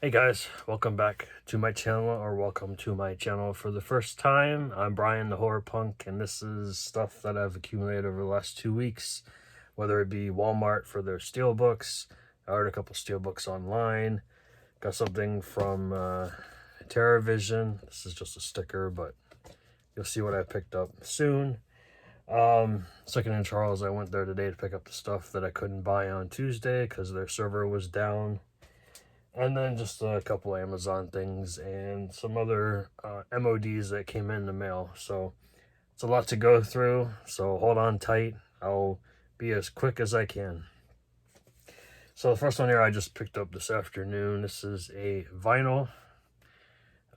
Hey guys, welcome back to my channel, or welcome to my channel for the first time. I'm Brian the Horror Punk, and this is stuff that I've accumulated over the last 2 weeks, whether it be Walmart for their steelbooks. I ordered a couple steelbooks online, got something from TerraVision. This is just a sticker, but you'll see what I picked up soon. Second and Charles, I went there today to pick up the stuff that I couldn't buy on Tuesday because their server was down. And then just a couple Amazon things and some other MODs that came in the mail. So it's a lot to go through. So hold on tight. I'll be as quick as I can. So the first one here I just picked up this afternoon. This is a vinyl.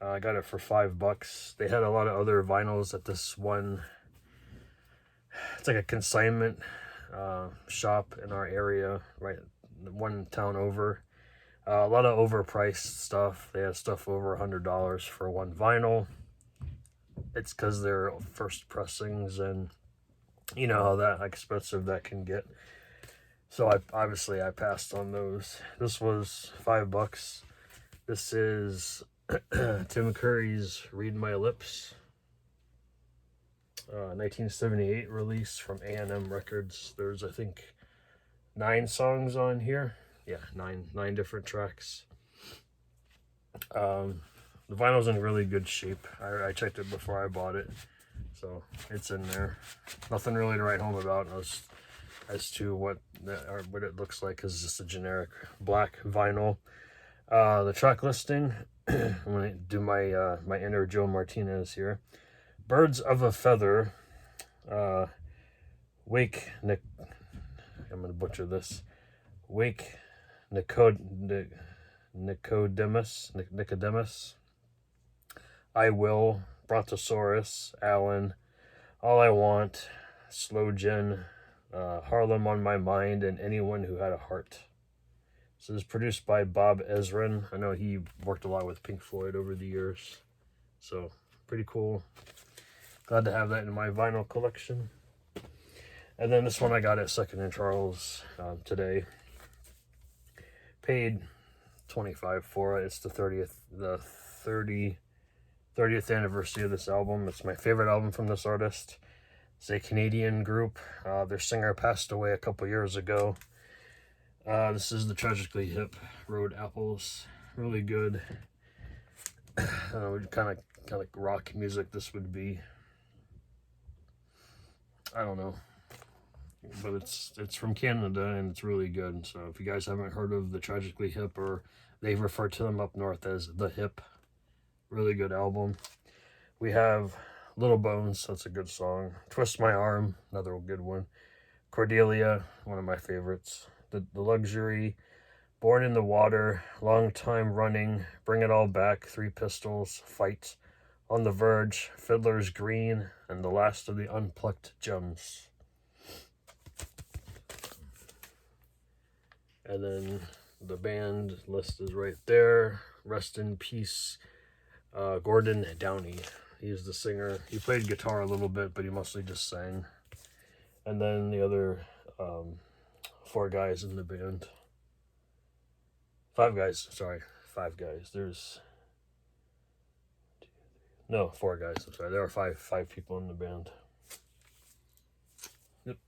I got it for $5. They had a lot of other vinyls at this one. It's like a consignment shop in our area, right? One town over. A lot of overpriced stuff. They had stuff over $100 for one vinyl. It's because they're first pressings, and you know how that expensive that can get. So I passed on those. This was $5. This is Tim Curry's "Read My Lips," 1978 release from A&M Records. There's, I think, 9 songs on here. Yeah, nine different tracks. The vinyl's in really good shape. I checked it before I bought it, so it's in there. Nothing really to write home about as to what it looks like, because it's just a generic black vinyl. The track listing. I'm gonna do my my inner Joe Martinez here. Birds of a Feather. Wake Nick. I'm gonna butcher this. Wake Nicodemus, I Will, Brontosaurus, Allen, All I Want, Slow Gin, Harlem on My Mind, and Anyone Who Had a Heart. So this is produced by Bob Ezrin. I know he worked a lot with Pink Floyd over the years, so pretty cool. Glad to have that in my vinyl collection. And then this one I got at Second and Charles today. Paid $25 for it. It's the 30th anniversary of this album. It's my favorite album from this artist. It's a Canadian group. Their singer passed away a couple years ago. This is the Tragically Hip Road Apples. Really good. I don't know, kind of rock music this would be. I don't know, but it's from Canada and it's really good. So if you guys haven't heard of the Tragically Hip, or they refer to them up north as the Hip, really good album. We have Little Bones, that's a good song. Twist My Arm, another good one. Cordelia, one of my favorites. The Luxury, Born in the Water, Long Time Running, Bring It All Back, Three Pistols, Fight, On the Verge, Fiddler's Green, and The Last of the Unplucked Gems. And then the band list is right there. Rest in peace, Gordon Downey. He's the singer. He played guitar a little bit, but he mostly just sang. And then the other 4 guys in the band. 5 guys, sorry. 5 guys. There's... No, 4 guys. I'm sorry. There are five people in the band. Yep.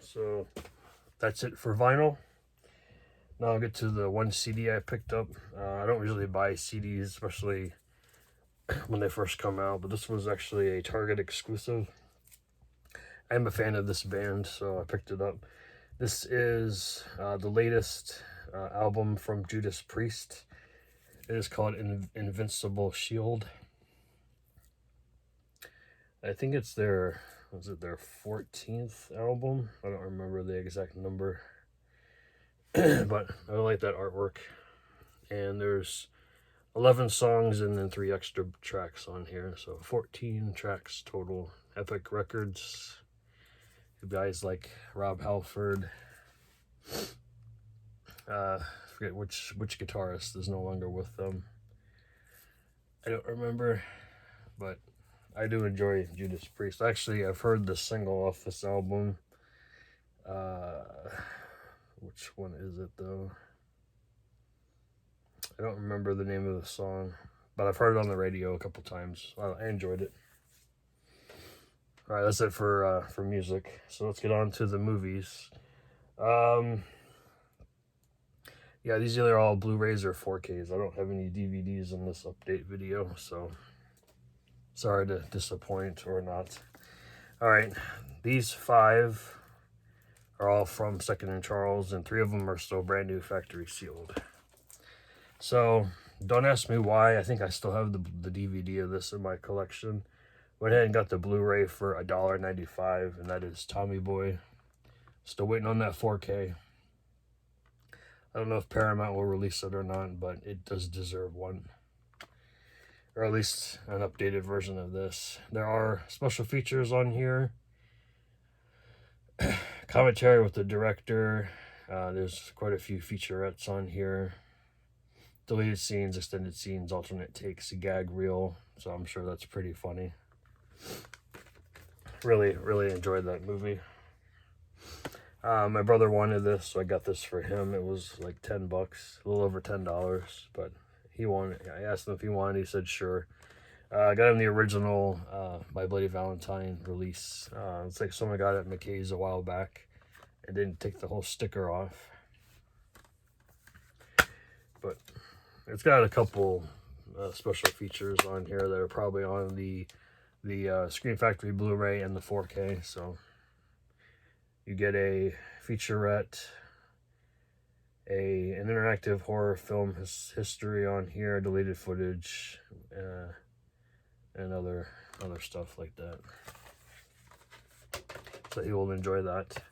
So that's it for vinyl. Now I'll get to the one CD I picked up. I don't usually buy CDs, especially when they first come out, but this was actually a Target exclusive. I'm a fan of this band, so I picked it up. This is the latest album from Judas Priest. It is called Invincible Shield. I think it's their 14th album? I don't remember the exact number. But I like that artwork. And there's 11 songs and then 3 extra tracks on here. So 14 tracks total. Epic Records. Guys like Rob Halford. Forget which guitarist is no longer with them. I don't remember. But I do enjoy Judas Priest. Actually, I've heard the single off this album. Which one is it though? I don't remember the name of the song, but I've heard it on the radio a couple times. I enjoyed it. All right, that's it for music. So let's get on to the movies. Yeah, these are all Blu-rays or 4Ks. I don't have any DVDs in this update video, so sorry to disappoint or not. All right, these 5 are all from Second & Charles, and 3 of them are still brand new factory sealed. So don't ask me why. I think I still have the DVD of this in my collection. Went ahead and got the Blu-ray for $1.95, and that is Tommy Boy. Still waiting on that 4K. I don't know if Paramount will release it or not, but it does deserve one. Or at least an updated version of this. There are special features on here. Commentary with the director. There's quite a few featurettes on here. Deleted scenes, extended scenes, alternate takes, a gag reel. So I'm sure that's pretty funny. Really, really enjoyed that movie. My brother wanted this, so I got this for him. It was like $10, a little over $10, but he wanted. I asked him if he wanted. He said sure. I got him the original My Bloody Valentine release. It's like someone got it at McKay's a while back and didn't take the whole sticker off. But it's got a couple special features on here that are probably on the Screen Factory Blu-ray and the 4K. So you get a featurette, an interactive horror film history on here, deleted footage, and other stuff like that. So he will enjoy that.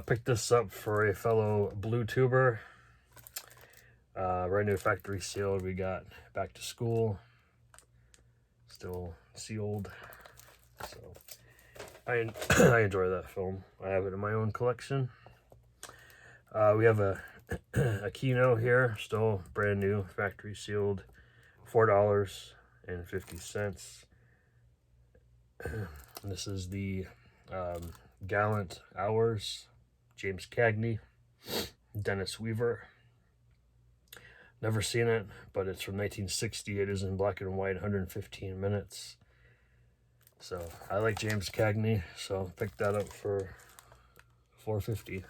Picked this up for a fellow blue tuber. Brand new factory sealed. We got Back to School, still sealed. So I enjoy that film. I have it in my own collection. We have a Kino here, still brand new, factory sealed, $4.50. This is the Gallant Hours, James Cagney, Dennis Weaver. Never seen it, but it's from 1960. It is in black and white, 115 minutes. So I like James Cagney, so picked that up for $4.50.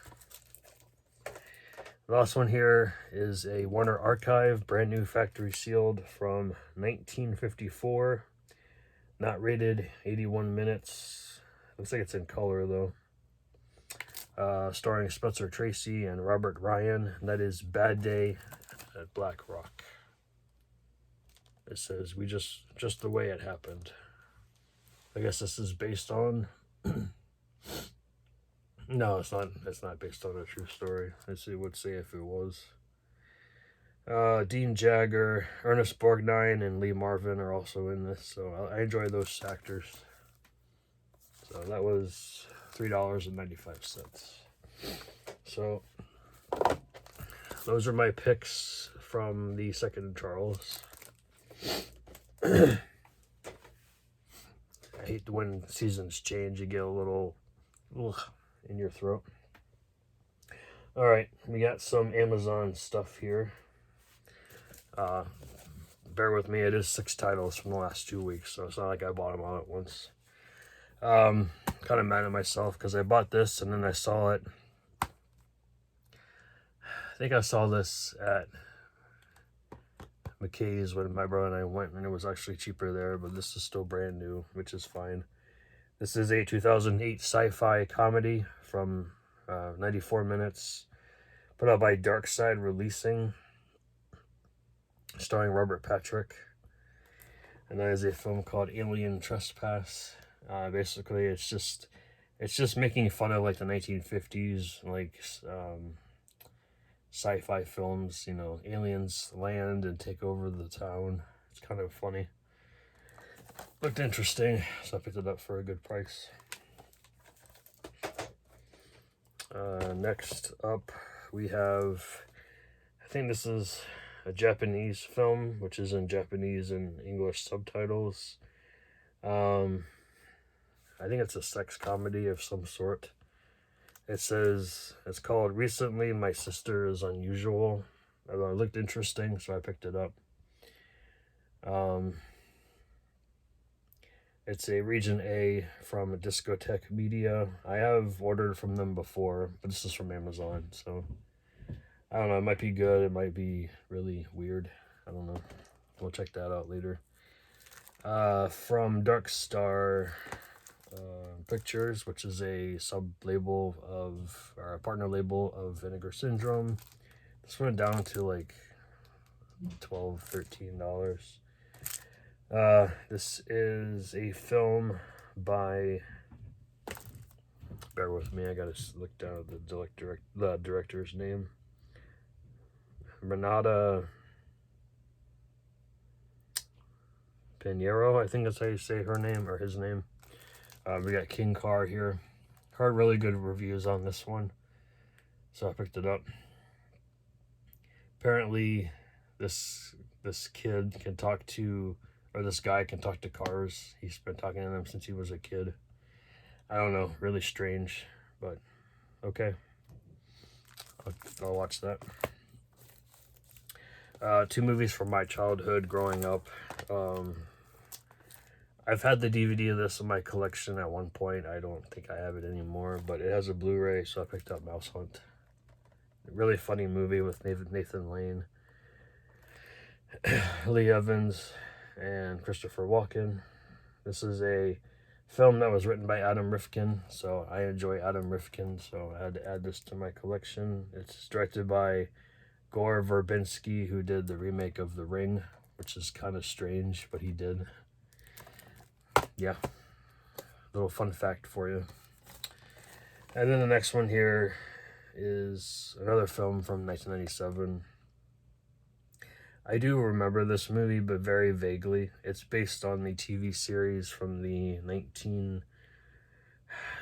The last one here is a Warner Archive, brand new factory sealed from 1954. Not rated, 81 minutes. Looks like it's in color though. Starring Spencer Tracy and Robert Ryan. And that is Bad Day at Black Rock. It says, we just the way it happened. I guess this is based on no, it's not based on a true story. It would say if it was. Dean Jagger, Ernest Borgnine, and Lee Marvin are also in this, so I enjoy those actors. So that was $3.95. So those are my picks from the Second & Charles. I hate when seasons change, you get a little in your throat. All right, we got some Amazon stuff here. Bear with me, it is 6 titles from the last 2 weeks, so it's not like I bought them all at once. Kind of mad at myself because I bought this and then I saw it. I think I saw this at McKay's when my brother and I went, and it was actually cheaper there, but this is still brand new, which is fine. This is a 2008 sci-fi comedy from 94 minutes, put out by Dark Side Releasing, starring Robert Patrick. And that is a film called Alien Trespass. Basically, it's just making fun of like the 1950s, like sci-fi films. You know, aliens land and take over the town. It's kind of funny. Looked interesting, so I picked it up for a good price. Next up, we have, I think this is a Japanese film, which is in Japanese and English subtitles. I think it's a sex comedy of some sort. It says, it's called Recently My Sister is Unusual. I thought it looked interesting, so I picked it up. It's a Region A from Discotheque Media. I have ordered from them before, but this is from Amazon, so I don't know. It might be good. It might be really weird. I don't know. We'll check that out later. From Dark Star Pictures, which is a sub-label of, or a partner label of Vinegar Syndrome. This went down to like $12, $13. This is a film by, bear with me, I gotta look down at the director's name. Renata Pinheiro, I think that's how you say her name, or his name. We got King Car here. Heard really good reviews on this one, so I picked it up. Apparently, this kid can talk to, or this guy can talk to cars. He's been talking to them since he was a kid. I don't know, really strange, but okay. I'll watch that. Two movies from my childhood growing up. I've had the DVD of this in my collection at one point. I don't think I have it anymore, but it has a Blu-ray, so I picked up Mouse Hunt. A really funny movie with Nathan Lane, Lee Evans, and Christopher Walken. This is a film that was written by Adam Rifkin, so I enjoy Adam Rifkin, so I had to add this to my collection. It's directed by Gore Verbinski, who did the remake of The Ring, which is kind of strange, but he did. Yeah, little fun fact for you. And then the next one here is another film from 1997. I do remember this movie, but very vaguely. It's based on the TV series from the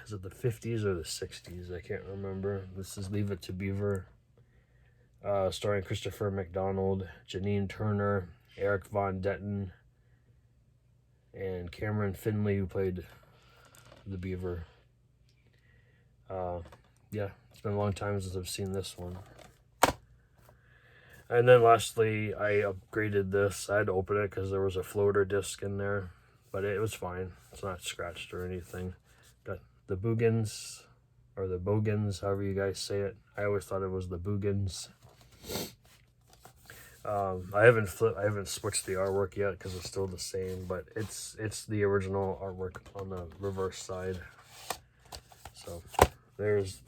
is it the 50s or the 60s? I can't remember. This is Leave It to Beaver, starring Christopher McDonald, Janine Turner, Eric Von Detten, and Cameron Finley, who played the Beaver. Yeah, it's been a long time since I've seen this one. And then lastly, I upgraded this. I had to open it because there was a floater disc in there, but it was fine. It's not scratched or anything. Got the Boogans, or the Bogans, however you guys say it. I always thought it was the Boogans. I haven't switched the artwork yet because it's still the same, but it's the original artwork on the reverse side. So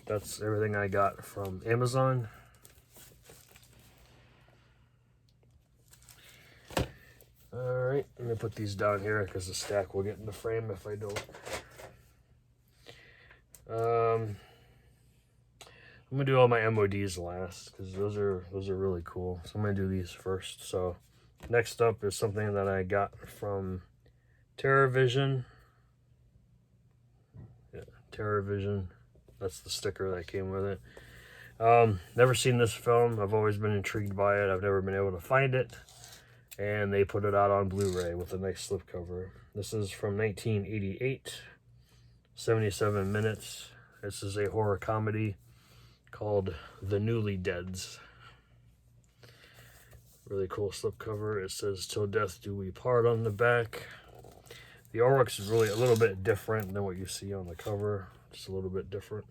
that's everything I got from Amazon. Alright, let me put these down here because the stack will get in the frame if I don't. I'm gonna do all my MODs last because those are really cool. So I'm gonna do these first. So next up is something that I got from TerrorVision. Yeah, TerrorVision. That's the sticker that came with it. Never seen this film. I've always been intrigued by it. I've never been able to find it. And they put it out on Blu-ray with a nice slipcover. This is from 1988, 77 minutes. This is a horror comedy called The Newly Deads. Really cool slipcover. It says "Till Death Do We Part" on the back. The artwork is really a little bit different than what you see on the cover. Just a little bit different.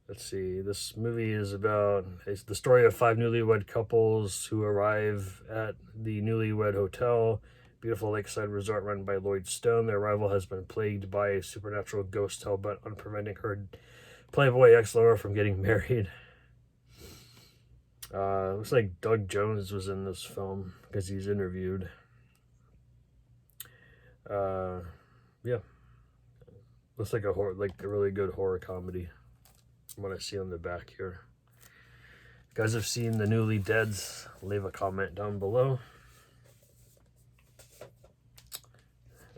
Let's see, this movie is about the story of 5 newlywed couples who arrive at the Newlywed Hotel, beautiful lakeside resort run by Lloyd Stone. Their arrival has been plagued by a supernatural ghost hell-bent on preventing her playboy ex-lover from getting married. Looks like Doug Jones was in this film because he's interviewed. Yeah, looks like a really good horror comedy. What I see on the back here. If you guys have seen The Newly Deads, leave a comment down below.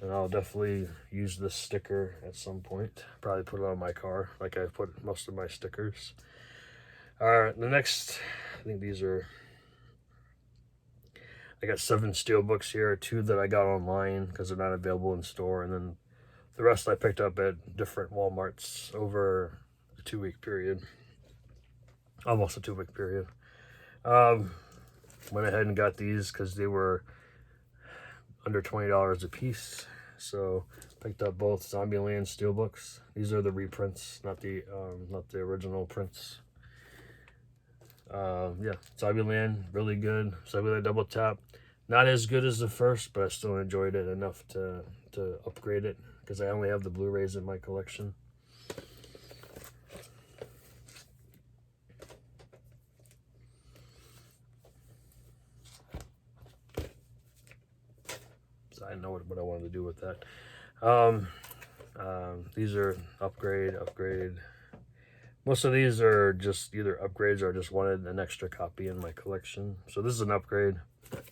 And I'll definitely use this sticker at some point. Probably put it on my car, like I've put most of my stickers. Alright, the next, I think these are, I got 7 steelbooks here, 2 that I got online because they're not available in store, and then The rest I picked up at different Walmarts over a 2-week period. Almost a 2-week period. Went ahead and got these because they were under $20 a piece. So picked up both Zombieland steelbooks. These are the reprints, not the original prints. Yeah, Zombieland, really good. Zombieland Double Tap, not as good as the first, but I still enjoyed it enough to upgrade it because I only have the Blu-rays in my collection. So I know what I wanted to do with that. These are upgrade. Most of these are just either upgrades or just wanted an extra copy in my collection. So this is an upgrade.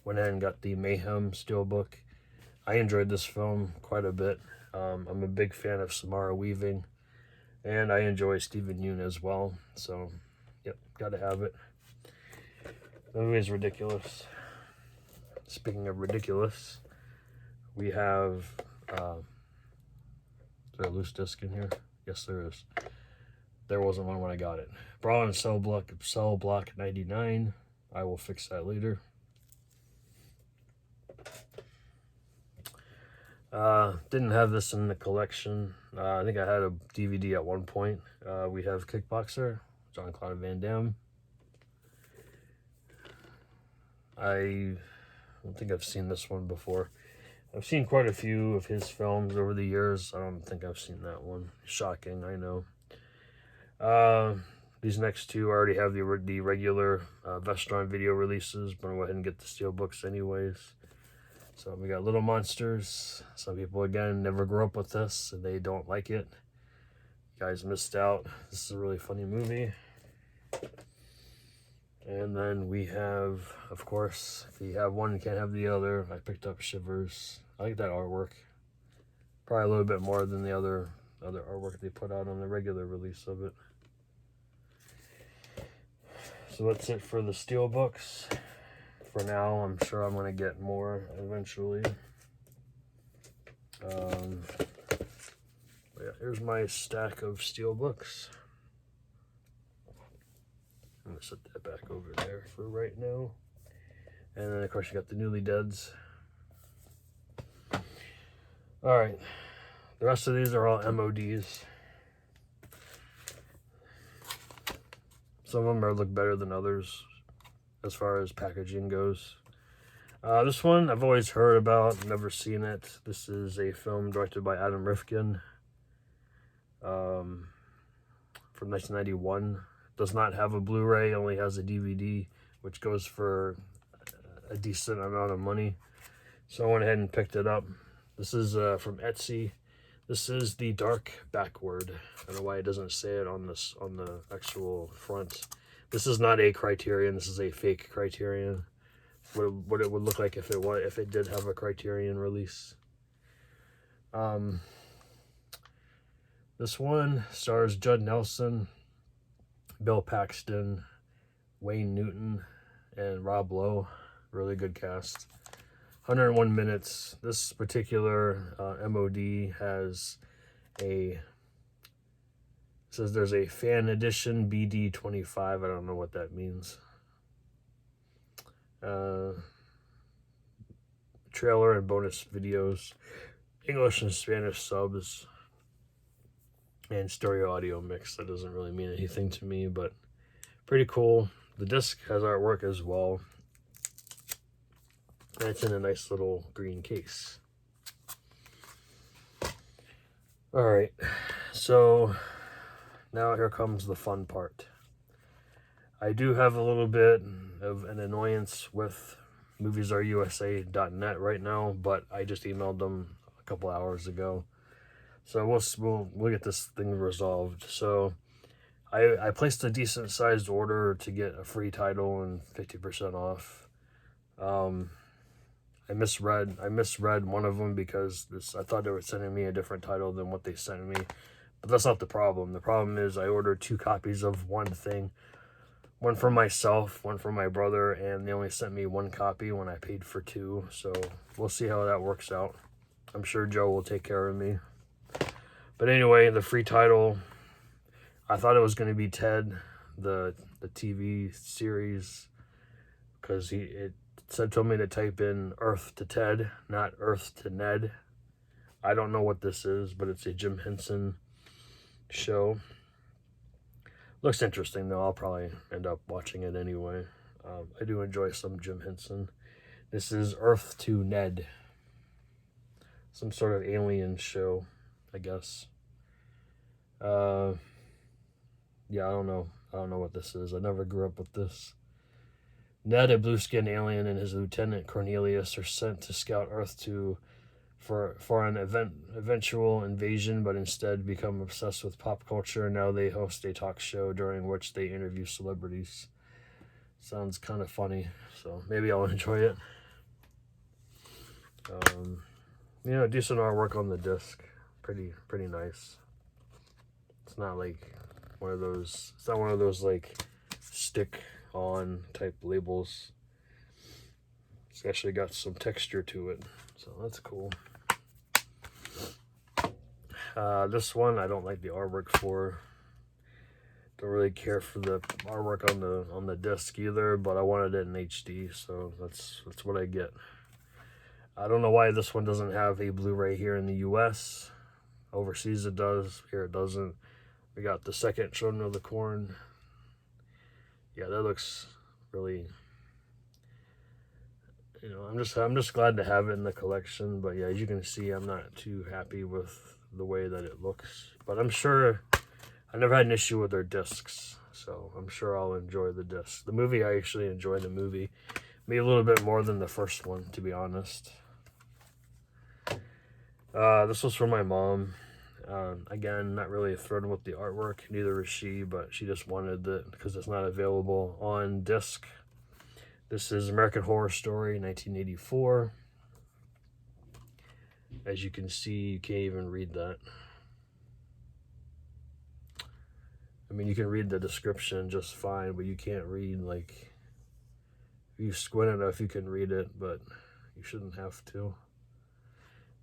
Went ahead and got the Mayhem Steelbook. I enjoyed this film quite a bit. I'm a big fan of Samara Weaving, and I enjoy Stephen Yeun as well. So, yep, gotta have it. The movie is ridiculous. Speaking of ridiculous, we have, is there a loose disc in here? Yes, there is. There wasn't one when I got it. Brawl and Cell Block 99. I will fix that later. Didn't have this in the collection. I think I had a DVD at one point. We have Kickboxer, Jean-Claude Van Damme. I don't think I've seen this one before. I've seen quite a few of his films over the years. I don't think I've seen that one. Shocking, I know. These next two, I already have the regular Vestron video releases, but I'll go ahead and get the steelbooks anyways. So we got Little Monsters. Some people, again, never grew up with this and they don't like it. You guys missed out. This is a really funny movie. And then we have, of course, if you have one, you can't have the other. I picked up Shivers. I like that artwork. Probably a little bit more than the other artwork they put out on the regular release of it. So that's it for the steelbooks. For now, I'm sure I'm going to get more eventually. Yeah, here's my stack of steelbooks. I'm going to set that back over there for right now. And then, of course, you got the Newly Deads. Alright. The rest of these are all MODs. Some of them look better than others as far as packaging goes. This one I've always heard about, never seen it. This is a film directed by Adam Rifkin from 1991. Does not have a Blu-ray, only has a DVD, which goes for a decent amount of money. So I went ahead and picked it up. This is from Etsy. This is The Dark Backward. I don't know why it doesn't say it on the actual front. This is not a Criterion. This is a fake Criterion. What it would look like if it did have a Criterion release. This one stars Judd Nelson, Bill Paxton, Wayne Newton, and Rob Lowe. Really good cast. 101 minutes. This particular MOD has says there's a fan edition BD25. I don't know what that means. Trailer and bonus videos, English and Spanish subs, and stereo audio mix. That doesn't really mean anything to me, but pretty cool. The disc has artwork as well. And it's in a nice little green case. Alright, so now here comes the fun part. I do have a little bit of an annoyance with moviesarusa.net right now, but I just emailed them a couple hours ago. So we'll get this thing resolved. So I placed a decent sized order to get a free title and 50% off. I misread one of them because I thought they were sending me a different title than what they sent me. But that's not the problem. The problem is I ordered 2 copies of one thing. One for myself, one for my brother, and they only sent me 1 copy when I paid for 2. So we'll see how that works out. I'm sure Joe will take care of me. But anyway, the free title, I thought it was going to be Ted, the TV series, because it told me to type in Earth to Ted, not Earth to Ned. I don't know what this is, but it's a Jim Henson show. Looks interesting, though. I'll probably end up watching it anyway. I do enjoy some Jim Henson. This is Earth to Ned. Some sort of alien show, I guess. Yeah, I don't know. I don't know what this is. I never grew up with this. Ned, a blue-skinned alien, and his lieutenant Cornelius are sent to scout Earth for an eventual invasion, but instead become obsessed with pop culture. Now they host a talk show during which they interview celebrities. Sounds kind of funny, so maybe I'll enjoy it. Decent artwork on the disc. Pretty nice. It's not like one of those. It's not one of those like stick-on type labels. It's actually got some texture to it, so that's cool. This one I don't like the artwork for. Don't really care for the artwork on the disc either, but I wanted it in HD, so that's what I get. I don't know why this one doesn't have a Blu-ray here in the US. Overseas it does. Here it doesn't. We got the second Children of the Corn. Yeah, that looks really. I'm just glad to have it in the collection. But yeah, as you can see, I'm not too happy with the way that it looks. But I'm sure I never had an issue with their discs, so I'm sure I'll enjoy the disc. The movie, I actually enjoyed the movie. Maybe a little bit more than the first one, to be honest. This was from my mom. Again, not really thrilled with the artwork. Neither is she, but she just wanted it because it's not available on disc. This is American Horror Story, 1984. As you can see, you can't even read that. I mean, you can read the description just fine, but you can't read, like, if you squint enough, you can read it, but you shouldn't have to.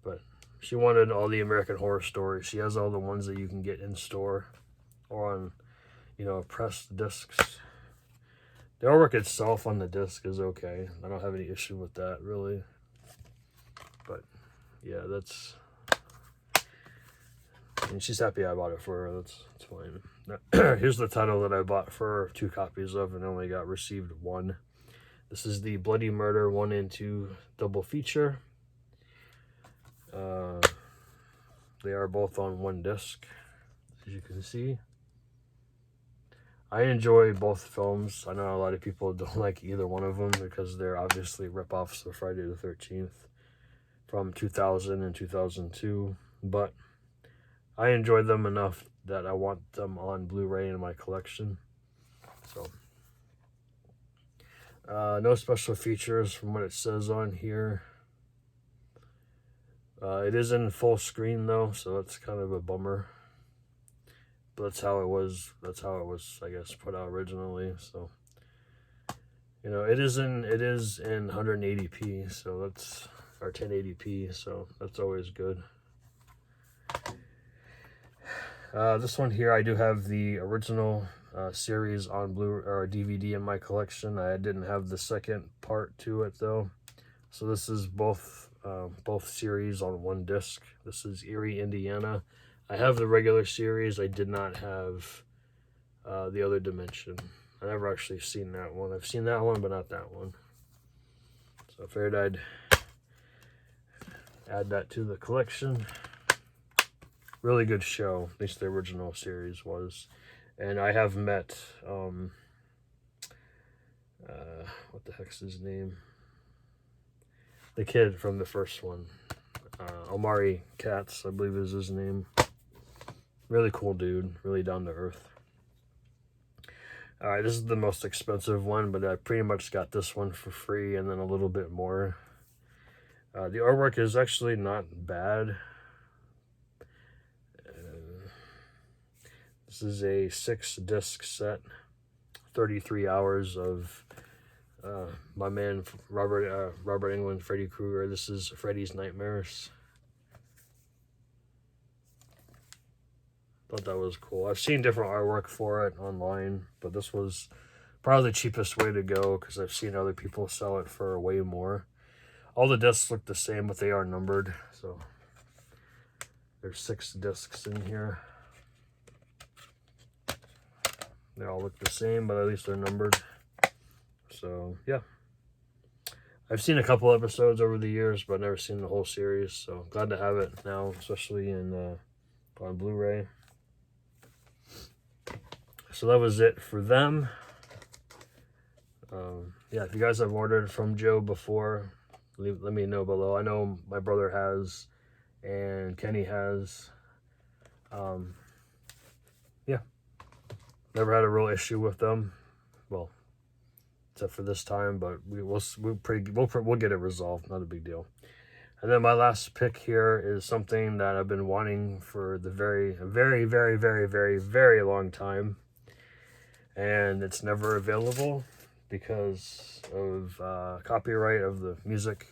But she wanted all the American Horror Stories. She has all the ones that you can get in store or on, pressed discs. The artwork itself on the disc is okay. I don't have any issue with that, really. But, yeah, that's. And she's happy I bought it for her. That's fine. Now, here's the title that I bought for her 2 copies of and only got received 1. This is the Bloody Murder 1 and 2 double feature. They are both on 1 disc, as you can see. I enjoy both films. I know a lot of people don't like either one of them because they're obviously rip-offs of Friday the 13th from 2000 and 2002, but I enjoy them enough that I want them on Blu-ray in my collection. So, no special features from what it says on here. It is in full screen though, so that's kind of a bummer. But that's how it was. I guess, put out originally. So, it is in 180p. So that's, or 1080p. So that's always good. This one here, I do have the original series on Blu-ray or DVD in my collection. I didn't have the second part to it though. So this is both series on 1 disc. This is Erie, Indiana. I have the regular series. I did not have the other dimension. I never actually seen that one. I've seen that one, but not that one. So I figured I'd add that to the collection. Really good show, at least the original series was. And I have met, what the heck's his name? The kid from the first one. Omari Katz, I believe is his name. Really cool dude, really down to earth. Alright, this is the most expensive one, but I pretty much got this one for free and then a little bit more. The artwork is actually not bad. This is a 6-disc set, 33 hours of my man Robert Englund, Freddy Krueger. This is Freddy's Nightmares. Thought that was cool. I've seen different artwork for it online, but this was probably the cheapest way to go because I've seen other people sell it for way more. All the discs look the same, but they are numbered. So there's 6 discs in here. They all look the same, but at least they're numbered. So yeah, I've seen a couple episodes over the years, but I've never seen the whole series. So glad to have it now, especially in on Blu-ray. So that was it for them. Yeah, if you guys have ordered from Joe before, let me know below. I know my brother has, and Kenny has. Yeah, never had a real issue with them. Well, except for this time, but we'll get it resolved. Not a big deal. And then my last pick here is something that I've been wanting for the very, very, very, very, very, very long time, and it's never available because of copyright of the music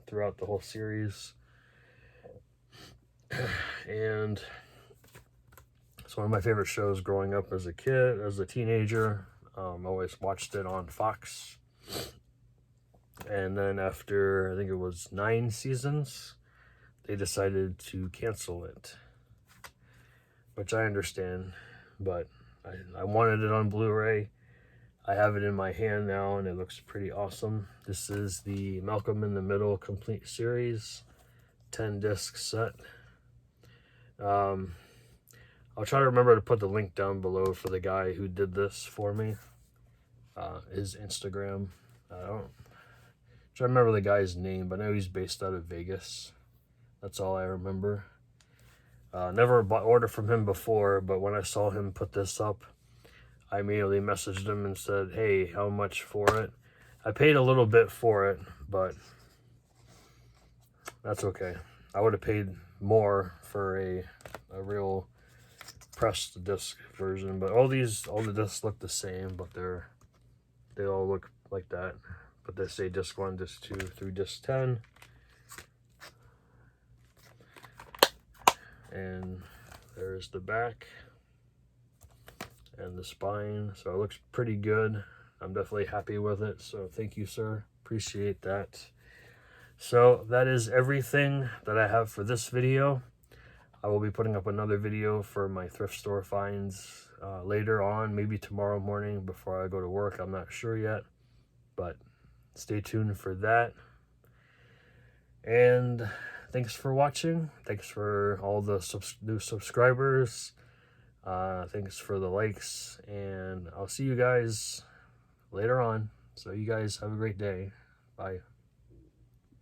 throughout the whole series. And it's one of my favorite shows growing up as a kid, as a teenager. I always watched it on Fox. And then after, I think it was 9 seasons, they decided to cancel it. Which I understand, but I wanted it on Blu-ray. I have it in my hand now, and it looks pretty awesome. This is the Malcolm in the Middle complete series, 10-disc set. I'll try to remember to put the link down below for the guy who did this for me. His Instagram. I don't try to remember the guy's name, but I know he's based out of Vegas. That's all I remember. Never ordered from him before, but when I saw him put this up, I immediately messaged him and said, hey, how much for it? I paid a little bit for it, but that's okay. I would have paid more for a real pressed disc version, but all the discs look the same, but they all look like that. But they say disc 1, disc 2 through disc 10. And there's the back and the spine, so it looks pretty good. I'm definitely happy with it, so thank you, sir. Appreciate that. So that is everything that I have for this video. I will be putting up another video for my thrift store finds later on, maybe tomorrow morning before I go to work. I'm not sure yet, but stay tuned for that. And thanks for watching. Thanks for all the new subscribers. Thanks for the likes, and I'll see you guys later on. So you guys have a great day. Bye.